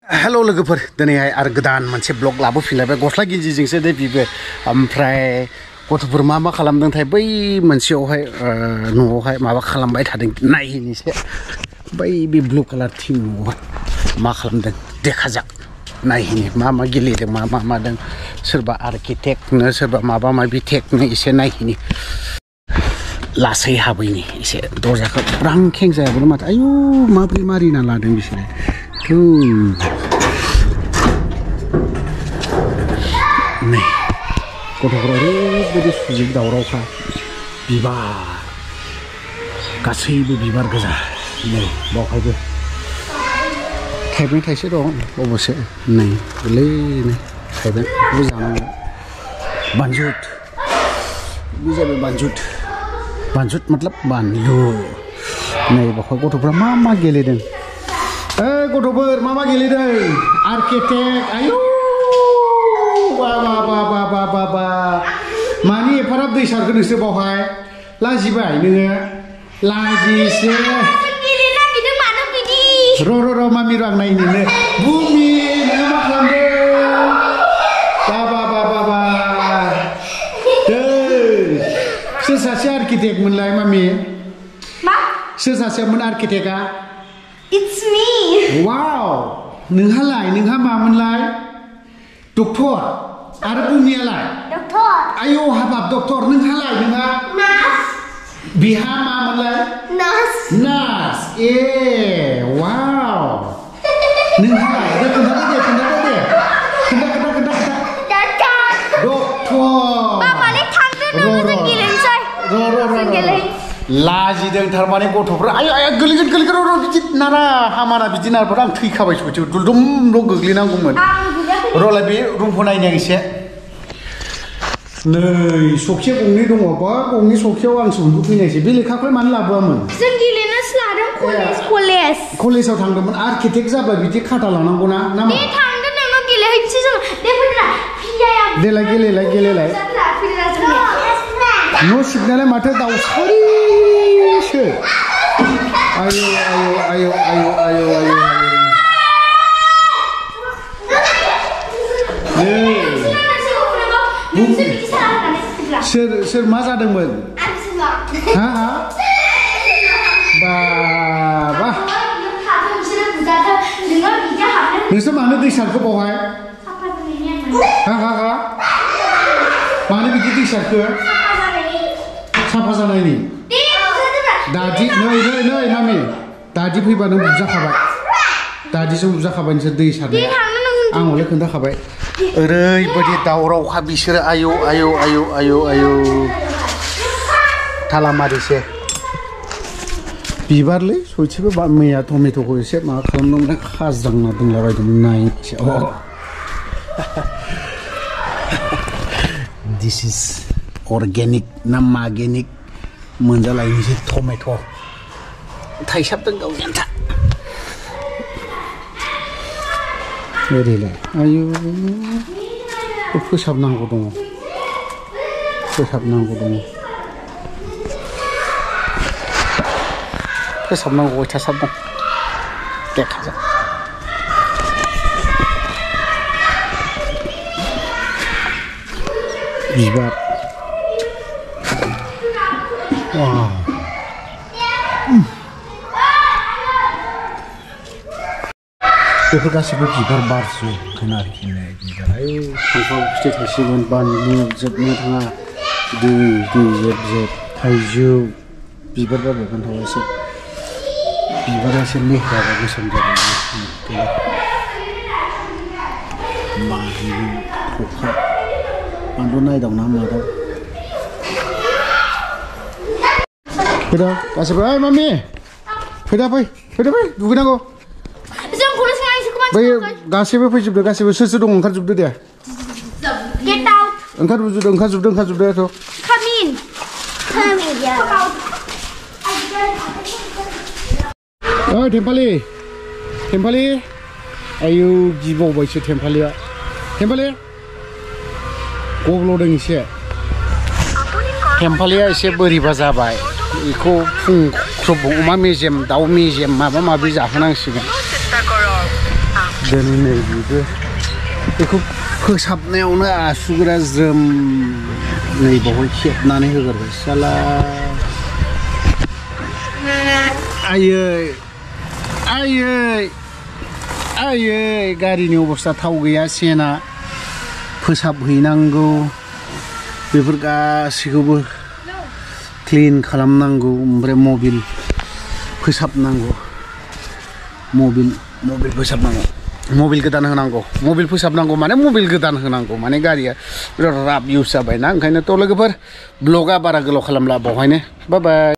Hello लोगोफोर दिनैहाय आरो गोदान मोनसे ब्लग लाबोफिनलायबाय गस्ला गिजिजोंसो दे बिबो ओमफ्राय गथ'फोर मा खालामदोंथाय बै मोनसेयावहाय न'आवहाय माबा खालामबाय थादों नायहैनोसै बै बे ब्लु कालार टिमआवहाय मा खालामदों देखाजाक नायहैनो मा गेलेदों मा मादों सोरबा आर्किटेक्टनो सोरबा माबा माबि टेकनो एसे नायहैनो लासै हाबैनि एसे दरजाखौ ब्रां खें जायाबो माथो आयु माब्रै मारिना लादों बिसोरो नै गथ'फोरा ओरैबायदि सुजिग दावरावखा बिबार गासैबो बिबार गोजा नै बावहायबो थाइबें थाइसे दं अबसे नै गोरलैनो थाइबें बेखौबो जानांगौ बानजुट बे जाबाय बानजुट मतलब बानलु नै बावहाय गथ'फ्रा मा गेलेदों गथ'फोर मा गेलेदों आर्किटेक्ट आयु बा मानि एफाराब दै सारखो नोंसोर बावहाय लाजिबाय नोङो लाजिसे र' मामि आं नायनो बुमि नोङो मा खालामदों बा सोर सासे आर्किटेक्ट मोनलाय मामि सोर सासेमोन आर्किटेक्टआ It's me. Wow. नोंहा मामोनलाय डक्टर आरो बुमियालाय डक्टर आयौ हाबाब डक्टर नोंहा नार्स बिहा मामोनलाय नार्स ए वाव नोंहालाय खोन्थादो दे डक्टर मामाले थांदो नोङो जों गेलेनोसै र' लाजिदों थारमाने गथ'फ्रा आया गोलैगोन बिदि नारा हामाना बिदि नारफोर आं थैखाबाय सयथिबो दुलदुमल' गोग्लैनांगौमोन र'लाय बे रुमखौ नायनो एसे नै सखिया गंनै दङ बा गंनै सखियाव आंसो उन्दुफैनायसै बे लेखाखौ मानो लाबोआमोन जों गेलेनोसो लादों कलेजाव थांदोंमोन आर्किटेक्ट जाबा बिदि खाथा लानांगौ ना दे थांदो नोङो गेलेहैनोसै जों दे फैदोरा देलाय गेलेलाय न' सिबनायालाय माथो दाउसारिसो आयौ सोर मा जादोंमोन हा बाबा नोंसोर मानो दै सारखो बावहाय हा मानो बिदि दै सारखो साफा जानायनि दादि नै मामि दादि फैबा नों बुजाखाबाय दादिजों बुजाखाबाय नोंसोर दै सारनाया आं हले खोन्थाखाबाय ओरैबायदि दावरावखा बिसोरो आयौ थालामारिसे बिबारलै सयथिबो मैया टमेट'खौ एसे माबा खालामदोंमोन खाज्रांना दोनलाबायदोंमोन नायनोसै दिस इज अर्गेनिक ना मार्गेनिक मोनजालायनोसै टमेट' थाइसाबदों गावनि आन्था ओरैलाय आयु फोसाबनांगौ दङ अयथासार दं देखाजा बिबार बेफोर गासैबो बिबार बारजोबगोन आरोखि बिबार फान्थाव फिथाइ थाइसिगोन बानलु जोबनो थाङा दै जोब थाइजौ बिबार बारबावगोन थावासै बिबारा एसे मेहराबा गोसोम जाबाय बानलु खखा बानलु नायदावना मादाव फैदा गासैबो मामि फैदा दुगैनांगौ बै गासैबो फैजोबदो गासैबो सोर दं ओंखारजोबदो दे ओंखारजोबदो थ' ओइ टेम्पालि आयौ गिबावबायसो टेम्पालिया गब्ल'दों एसे टेम्पालिया एसे बोरैबा जाबाय बेखौ फुं अमा मेजेम दाउ मेजेम माबा माबि जाहोनांसिगोन दिनै नै बेबो बेखौ फोसाबनायावनो आसुगुरा ज्रोम नै बावहाय खेबनानै होगोरबाय साला आयै आयै आयै गारिनि अबस्था थाव गैया सेना फोसाबहैनांगौ बेफोर गासैखौबो क्लिन खालामनांगौ ओमफ्राय मबिल फोसाबनांगौ मबिल फोसाबनांगौ मबिल गोदान होनांगौ मबिल फोसाबनांगौ माने मबिल गोदान होनांगौ माने गारिया बिराद राफ इउज जाबायना ओंखायनो थ' लोगोफोर ब्लगा बारा गोलाव खालामला बावहायनो बाय बाय